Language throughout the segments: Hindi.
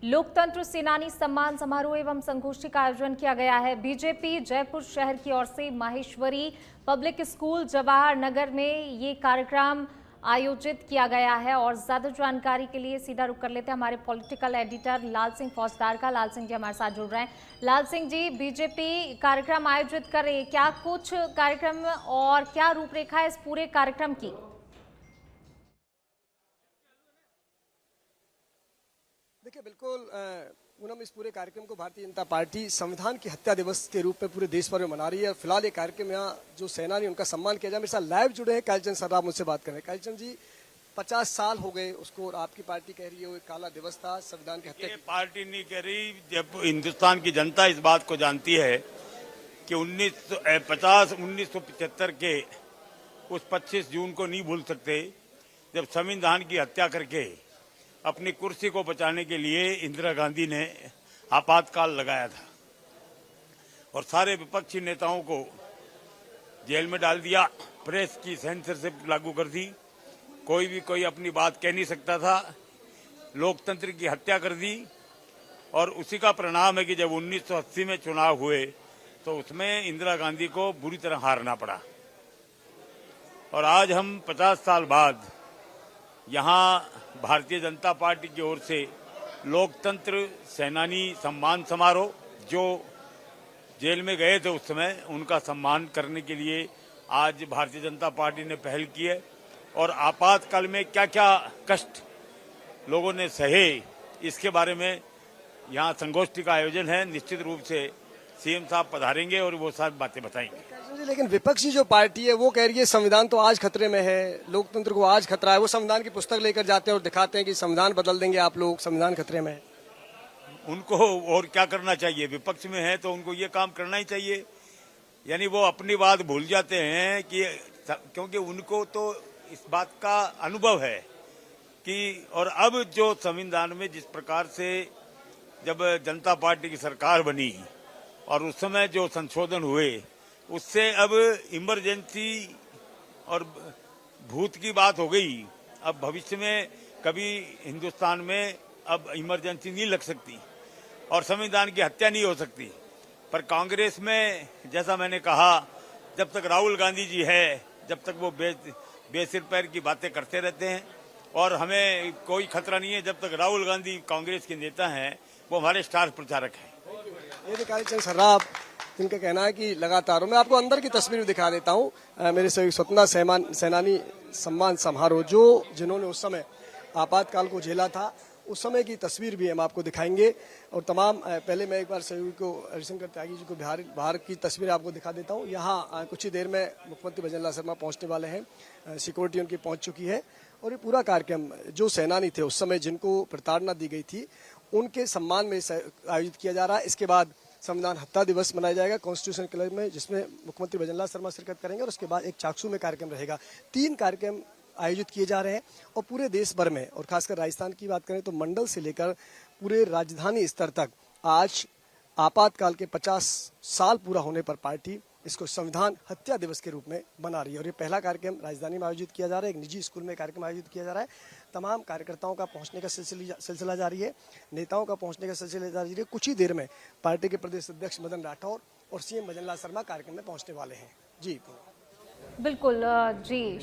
लोकतंत्र सेनानी सम्मान समारोह एवं संगोष्ठी का आयोजन किया गया है। बीजेपी जयपुर शहर की ओर से माहेश्वरी पब्लिक स्कूल जवाहर नगर में ये कार्यक्रम आयोजित किया गया है और ज्यादा जानकारी के लिए सीधा रुख कर लेते हैं हमारे पॉलिटिकल एडिटर लाल सिंह फौजदार का। लाल सिंह जी हमारे साथ जुड़ रहे हैं। लाल सिंह जी, बीजेपी कार्यक्रम आयोजित कर रही है, क्या कुछ कार्यक्रम और क्या रूपरेखा है इस पूरे कार्यक्रम की? देखिए, बिल्कुल पूनम, इस पूरे कार्यक्रम को भारतीय जनता पार्टी संविधान की हत्या दिवस के रूप में पूरे देश भर में मना रही है। फिलहाल ये कार्यक्रम यहाँ जो सेनानी उनका सम्मान किया जाए। मेरे साथ लाइव जुड़े हैं कालीचंद सर्राफ, मुझसे बात कर रहे हैं। कालीचंद जी, 50 साल हो गए उसको और आपकी पार्टी कह रही है वो एक काला दिवस था, संविधान की हत्या। पार्टी नहीं कह रही, जब हिंदुस्तान की जनता इस बात को जानती है कि 1975 के उस 25 जून को नहीं भूल सकते जब संविधान की हत्या करके अपनी कुर्सी को बचाने के लिए इंदिरा गांधी ने आपातकाल लगाया था और सारे विपक्षी नेताओं को जेल में डाल दिया, प्रेस की सेंसरशिप लागू कर दी, कोई अपनी बात कह नहीं सकता था, लोकतंत्र की हत्या कर दी। और उसी का परिणाम है कि जब 1980 में चुनाव हुए तो उसमें इंदिरा गांधी को बुरी तरह हारना पड़ा। और आज हम 50 साल बाद यहाँ भारतीय जनता पार्टी की ओर से लोकतंत्र सेनानी सम्मान समारोह, जो जेल में गए थे उस समय, उनका सम्मान करने के लिए आज भारतीय जनता पार्टी ने पहल की है। और आपातकाल में क्या क्या कष्ट लोगों ने सहे, इसके बारे में यहाँ संगोष्ठी का आयोजन है। निश्चित रूप से सीएम साहब पधारेंगे और वो सारी बातें बताएंगे। लेकिन विपक्षी जो पार्टी है वो कह रही है संविधान तो आज खतरे में है, लोकतंत्र को आज खतरा है। वो संविधान की पुस्तक लेकर जाते हैं और दिखाते हैं कि संविधान बदल देंगे आप लोग, संविधान खतरे में है। उनको और क्या करना चाहिए? विपक्ष में है तो उनको ये काम करना ही चाहिए। यानी वो अपनी बात भूल जाते हैं कि क्योंकि उनको तो इस बात का अनुभव है कि, और अब जो संविधान में जिस प्रकार से जब जनता पार्टी की सरकार बनी और उस समय जो संशोधन हुए, उससे अब इमरजेंसी और भूत की बात हो गई। अब भविष्य में कभी हिंदुस्तान में अब इमरजेंसी नहीं लग सकती और संविधान की हत्या नहीं हो सकती। पर कांग्रेस में, जैसा मैंने कहा, जब तक राहुल गांधी जी है, जब तक वो बेसिर पैर की बातें करते रहते हैं और हमें कोई खतरा नहीं है। जब तक राहुल गांधी कांग्रेस के नेता हैं, वो हमारे स्टार प्रचारक हैं। ये दिखाई सर्राफ, जिनका कहना है कि लगातार, मैं आपको अंदर की तस्वीर दिखा देता हूँ। मेरे से स्वतंत्रता सेनानी सम्मान समारोह, जो जिन्होंने उस समय आपातकाल को झेला था, उस समय की तस्वीर भी हम आपको दिखाएंगे। और तमाम, पहले मैं एक बार सहयोगी को, हरिशंकर त्यागी जी को बाहर की तस्वीर आपको दिखा देता हूँ। यहाँ कुछ ही देर में मुख्यमंत्री भजनलाल शर्मा पहुँचने वाले हैं, सिक्योरिटी उनकी पहुँच चुकी है। और ये पूरा कार्यक्रम जो सेनानी थे उस समय, जिनको प्रताड़ना दी गई थी, उनके सम्मान में आयोजित किया जा रहा है। इसके बाद संविधान हत्या दिवस मनाया जाएगा कॉन्स्टिट्यूशन क्लब में, जिसमें मुख्यमंत्री भजनलाल शर्मा शिरकत करेंगे और उसके बाद एक चाकसू में कार्यक्रम रहेगा। 3 कार्यक्रम आयोजित किए जा रहे हैं और पूरे देश भर में, और खासकर राजस्थान की बात करें तो मंडल से लेकर पूरे राजधानी स्तर तक आज आपातकाल के 50 साल पूरा होने पर पार्टी इसको संविधान हत्या दिवस के रूप में मना रही है। और ये पहला कार्यक्रम राजधानी में आयोजित किया जा रहा है, एक निजी स्कूल में कार्यक्रम आयोजित किया जा रहा है। तमाम कार्यकर्ताओं का पहुंचने का सिलसिला जारी है, नेताओं का पहुंचने का सिलसिला जारी है। कुछ ही देर में पार्टी के प्रदेश अध्यक्ष मदन राठौर और सीएम भजनलाल शर्मा कार्यक्रम में पहुंचने वाले हैं। जी बिल्कुल जी,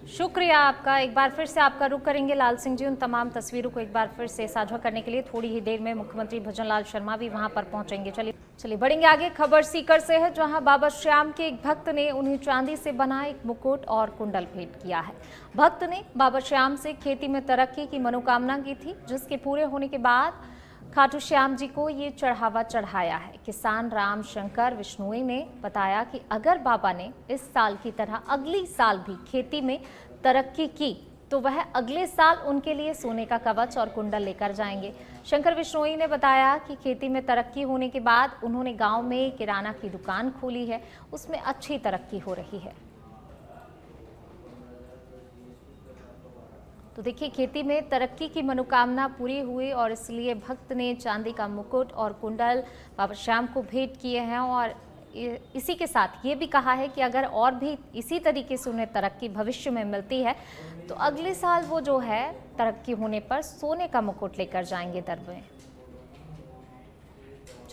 शुक्रिया आपका। एक बार फिर से आपका रुख करेंगे लाल सिंह जी उन तमाम तस्वीरों को एक बार फिर से साझा करने के लिए। थोड़ी ही देर में मुख्यमंत्री भजनलाल शर्मा भी वहां पर पहुंचेंगे। चलिए बढ़ेंगे आगे। खबर सीकर से है, जहां बाबा श्याम के एक भक्त ने उन्हें चांदी से बना एक मुकुट और कुंडल भेंट किया है। भक्त ने बाबा श्याम से खेती में तरक्की की मनोकामना की थी, जिसके पूरे होने के बाद खाटू श्याम जी को ये चढ़ावा चढ़ाया है। किसान राम शंकर विश्नोई ने बताया कि अगर बाबा ने इस साल की तरह अगली साल भी खेती में तरक्की की तो वह अगले साल उनके लिए सोने का कवच और कुंडल लेकर जाएंगे। शंकर विश्नोई ने बताया कि खेती में तरक्की होने के बाद उन्होंने गांव में किराना की दुकान खोली है, उसमें अच्छी तरक्की हो रही है। तो देखिए, खेती में तरक्की की मनोकामना पूरी हुई और इसलिए भक्त ने चांदी का मुकुट और कुंडल बाबा श्याम को भेंट किए हैं। और इसी के साथ ये भी कहा है कि अगर और भी इसी तरीके से उन्हें तरक्की भविष्य में मिलती है तो अगले साल वो जो है तरक्की होने पर सोने का मुकुट लेकर जाएंगे दर में।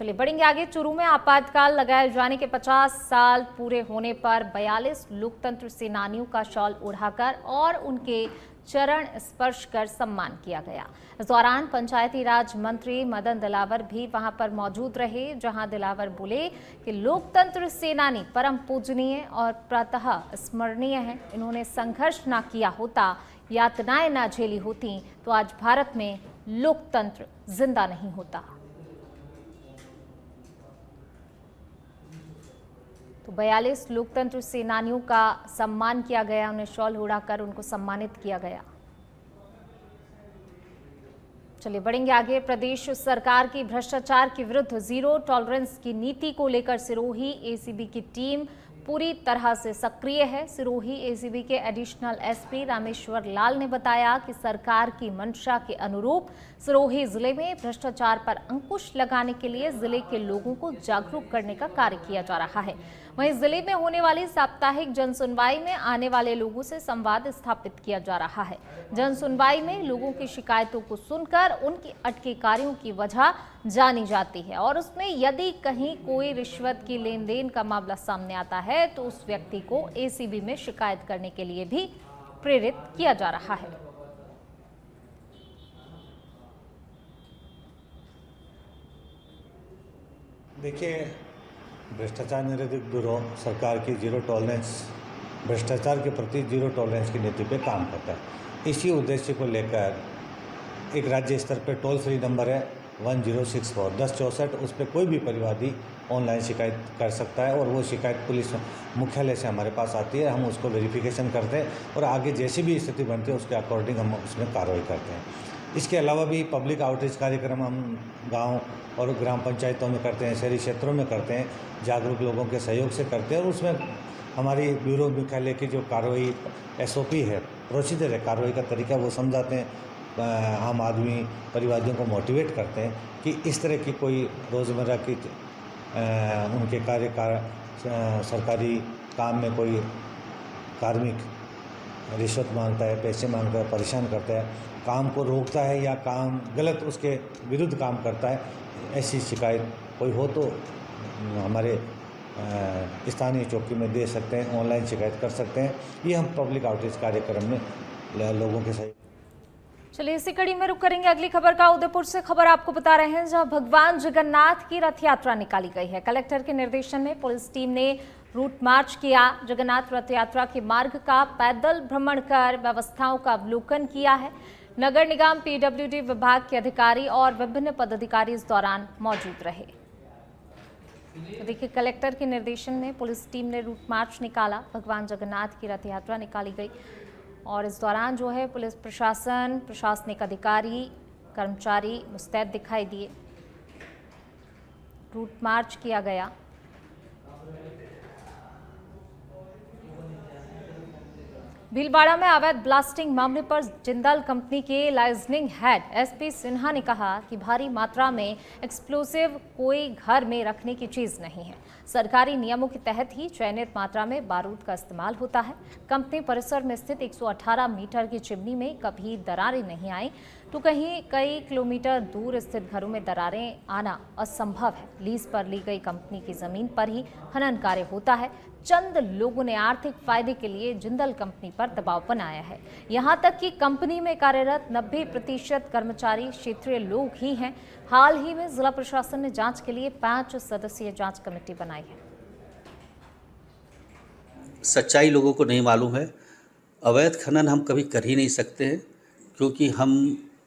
चलिए बढ़ेंगे आगे। चूरू में आपातकाल लगाए जाने के 50 साल पूरे होने पर 42 लोकतंत्र सेनानियों का शॉल उड़ाकर और उनके चरण स्पर्श कर सम्मान किया गया। इस दौरान पंचायती राज मंत्री मदन दिलावर भी वहां पर मौजूद रहे, जहां दिलावर बोले कि लोकतंत्र सेनानी परम पूजनीय और प्रातः स्मरणीय हैं। इन्होंने संघर्ष ना किया होता, यातनाएं ना झेली होती तो आज भारत में लोकतंत्र जिंदा नहीं होता। तो 42 लोकतंत्र सेनानियों का सम्मान किया गया, उन्हें शॉल उड़ाकर उनको सम्मानित किया गया। चलिए बढ़ेंगे आगे। प्रदेश सरकार की भ्रष्टाचार के विरुद्ध जीरो टॉलरेंस की नीति को लेकर सिरोही एसीबी की टीम पूरी तरह से सक्रिय है। सिरोही एसीबी के एडिशनल एसपी रामेश्वर लाल ने बताया कि सरकार की मंशा के अनुरूप सिरोही जिले में भ्रष्टाचार पर अंकुश लगाने के लिए जिले के लोगों को जागरूक करने का कार्य किया जा रहा है। वहीं जिले में होने वाली साप्ताहिक जनसुनवाई में आने वाले लोगों से संवाद स्थापित किया जा रहा है। जनसुनवाई में लोगों की शिकायतों को सुनकर उनकी अटके कार्यों की वजह जानी जाती है और उसमें यदि कहीं कोई रिश्वत की लेन देन का मामला सामने आता है तो उस व्यक्ति को एसीबी में शिकायत करने के लिए भी प्रेरित किया जा रहा है। देखिए, भ्रष्टाचार निरोधक ब्यूरो सरकार की जीरो टॉलरेंस, भ्रष्टाचार के प्रति जीरो टॉलरेंस की नीति पे काम करता है। इसी उद्देश्य को लेकर एक राज्य स्तर पर टोल फ्री नंबर है 1064 1064, उस पर कोई भी परिवादी ऑनलाइन शिकायत कर सकता है और वो शिकायत पुलिस मुख्यालय से हमारे पास आती है। हम उसको वेरिफिकेशन करते हैं और आगे जैसी भी स्थिति बनती है उसके अकॉर्डिंग हम उसमें कार्रवाई करते हैं। इसके अलावा भी पब्लिक आउटरीच कार्यक्रम हम गांव और ग्राम पंचायतों में करते हैं, शहरी क्षेत्रों में करते हैं, जागरूक लोगों के सहयोग से करते हैं और उसमें हमारी ब्यूरो मुख्यालय की जो कार्रवाई एसओपी है, प्रोसीजर है, कार्रवाई का तरीका वो समझाते हैं। आम आदमी परिवादियों को मोटिवेट करते हैं कि इस तरह की कोई रोज़मर्रा की उनके सरकारी काम में कोई कार्मिक रिश्वत मांगता है, पैसे मांगता है, परेशान करता है, काम को रोकता है या काम गलत उसके विरुद्ध काम करता है, ऐसी शिकायत कोई हो तो हमारे स्थानीय चौकी में दे सकते हैं, ऑनलाइन शिकायत कर सकते हैं। ये हम पब्लिक आउटरीच कार्यक्रम में लोगों के साथ। चलिए इसी कड़ी में रुक करेंगे अगली खबर का। उदयपुर से खबर आपको बता रहे हैं, जहां भगवान जगन्नाथ की रथ यात्रा निकाली गई है। कलेक्टर के निर्देशन में पुलिस टीम ने रूट मार्च किया। जगन्नाथ रथ यात्रा के मार्ग का पैदल भ्रमण कर व्यवस्थाओं का अवलोकन किया है। नगर निगम, पीडब्ल्यूडी विभाग के अधिकारी और विभिन्न पदाधिकारी इस दौरान मौजूद रहे। तो देखिए, कलेक्टर के निर्देशन में पुलिस टीम ने रूट मार्च निकाला, भगवान जगन्नाथ की रथ यात्रा निकाली गई और इस दौरान जो है पुलिस प्रशासन, प्रशासनिक अधिकारी, कर्मचारी मुस्तैद दिखाई दिए। रूट मार्च किया गया। भीलवाड़ा में अवैध ब्लास्टिंग मामले पर जिंदल कंपनी के लाइजनिंग हेड एसपी सिन्हा ने कहा कि भारी मात्रा में एक्सप्लोसिव कोई घर में रखने की चीज नहीं है। सरकारी नियमों के तहत ही चयनित मात्रा में बारूद का इस्तेमाल होता है। कंपनी परिसर में स्थित 118 मीटर की चिमनी में कभी दरारें नहीं आई तो कहीं कई किलोमीटर दूर स्थित घरों में दरारें आना असंभव है। लीज पर ली गई कंपनी की जमीन पर ही खनन कार्य होता है। चंद लोगों ने आर्थिक फायदे के लिए जिंदल कंपनी पर दबाव बनाया है। यहां तक कि कंपनी में कार्यरत 90% कर्मचारी क्षेत्रीय लोग ही हैं। हाल ही में जिला प्रशासन ने जांच के लिए 5 सदस्यीय जांच कमेटी बनाई है। सच्चाई लोगों को नहीं मालूम है। अवैध खनन हम कभी कर ही नहीं सकते हैं क्योंकि हम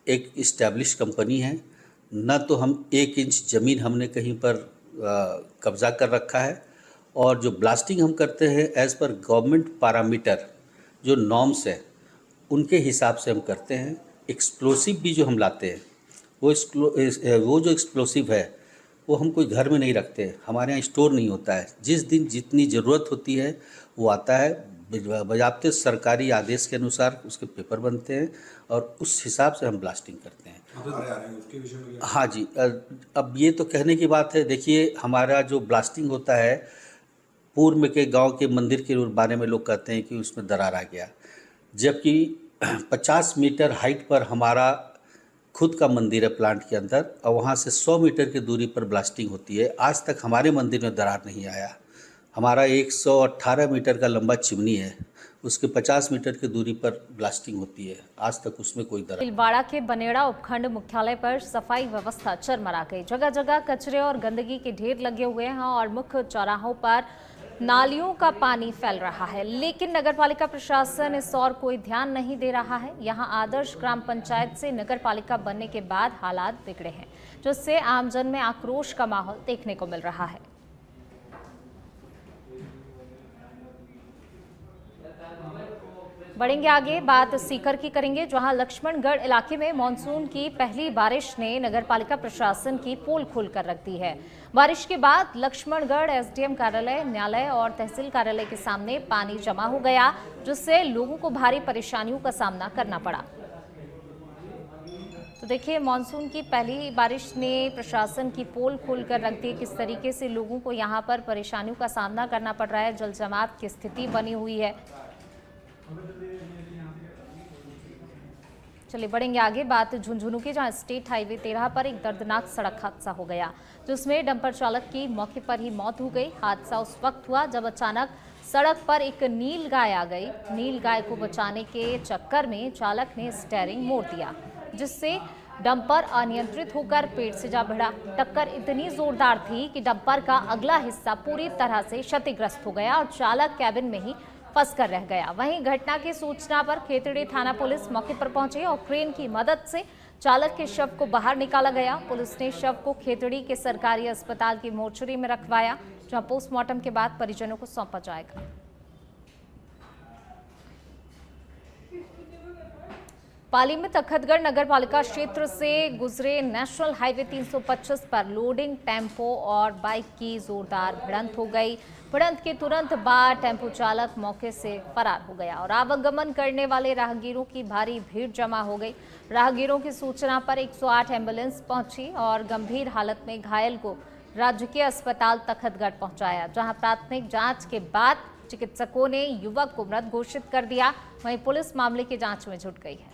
एक इस्टेब्लिश कंपनी है। न तो हम 1 इंच ज़मीन हमने कहीं पर कब्जा कर रखा है और जो ब्लास्टिंग हम करते हैं एज़ पर गवर्नमेंट पैरामीटर जो नॉर्म्स है उनके हिसाब से हम करते हैं। एक्सप्लोसिव भी जो हम लाते हैं वो जो एक्सप्लोसिव है वो हम कोई घर में नहीं रखते, हमारे यहाँ स्टोर नहीं होता है। जिस दिन जितनी ज़रूरत होती है वो आता है, बजाते सरकारी आदेश के अनुसार उसके पेपर बनते हैं और उस हिसाब से हम ब्लास्टिंग करते हैं। हाँ जी, अब ये तो कहने की बात है। देखिए, हमारा जो ब्लास्टिंग होता है, पूर्व के गांव के मंदिर के बारे में लोग कहते हैं कि उसमें दरार आ गया, जबकि 50 मीटर हाइट पर हमारा खुद का मंदिर है प्लांट के अंदर, और वहाँ से 100 मीटर की दूरी पर ब्लास्टिंग होती है। आज तक हमारे मंदिर में दरार नहीं आया। हमारा 118 मीटर का लंबा चिमनी है, उसके 50 मीटर की दूरी पर ब्लास्टिंग होती है, आज तक उसमें कोई दरार। भीलवाड़ा के बनेड़ा उपखंड मुख्यालय पर सफाई व्यवस्था चरमरा गई। जगह जगह कचरे और गंदगी के ढेर लगे हुए हैं और मुख्य चौराहों पर नालियों का पानी फैल रहा है, लेकिन नगरपालिका प्रशासन इस और कोई ध्यान नहीं दे रहा है। यहां आदर्श ग्राम पंचायत से नगरपालिका बनने के बाद हालात बिगड़े हैं, जिससे आमजन में आक्रोश का माहौल देखने को मिल रहा है। बढ़ेंगे आगे, बात सीकर की करेंगे, जहां लक्ष्मणगढ़ इलाके में मानसून की पहली बारिश ने नगरपालिका प्रशासन की पोल खोलकर रख दी है। बारिश के बाद लक्ष्मणगढ़ एसडीएम कार्यालय, न्यायालय और तहसील कार्यालय के सामने पानी जमा हो गया, जिससे लोगों को भारी परेशानियों का सामना करना पड़ा। तो देखिए, मानसून की पहली बारिश ने प्रशासन की पोल खोलकर रख दी। किस तरीके से लोगों को यहां पर परेशानियों का सामना करना पड़ रहा है, जल जमाव की स्थिति बनी हुई है। चलिए बढ़ेंगे आगे, बात झुंझुनू की, जहां स्टेट हाईवे 13 पर एक दर्दनाक सड़क हादसा हो गया, जिसमें डंपर चालक की मौके पर ही मौत हो गई। हादसा उस वक्त हुआ जब अचानक सड़क पर एक नील गाय आ गई। नील गाय को बचाने के चक्कर में चालक ने स्टीयरिंग मोड़ दिया, जिससे डंपर अनियंत्रित होकर पेड़ से जा भिड़ा। टक्कर इतनी जोरदार थी कि डंपर का अगला हिस्सा पूरी तरह से क्षतिग्रस्त हो गया और चालक कैबिन में ही फंसकर रह गया। वहीं घटना की सूचना पर खेतड़ी थाना पुलिस मौके पर पहुंची और क्रेन की मदद से चालक के शव को बाहर निकाला गया। पुलिस ने शव को खेतड़ी के सरकारी अस्पताल की मोर्चरी में रखवाया, जहां पोस्टमार्टम के बाद परिजनों को सौंपा जाएगा। पाली में तखतगढ़ नगरपालिका क्षेत्र से गुजरे नेशनल हाईवे 325 पर लोडिंग टेम्पो और बाइक की जोरदार भिड़ंत हो गई। भिड़ंत के तुरंत बाद टेम्पो चालक मौके से फरार हो गया और आवागमन करने वाले राहगीरों की भारी भीड़ जमा हो गई। राहगीरों की सूचना पर 108 एम्बुलेंस पहुंची और गंभीर हालत में घायल को राजकीय अस्पताल तखतगढ़ पहुंचाया, जहां प्राथमिक जांच के बाद चिकित्सकों ने युवक को मृत घोषित कर दिया। वहीं पुलिस मामले की जांच में जुट गई है।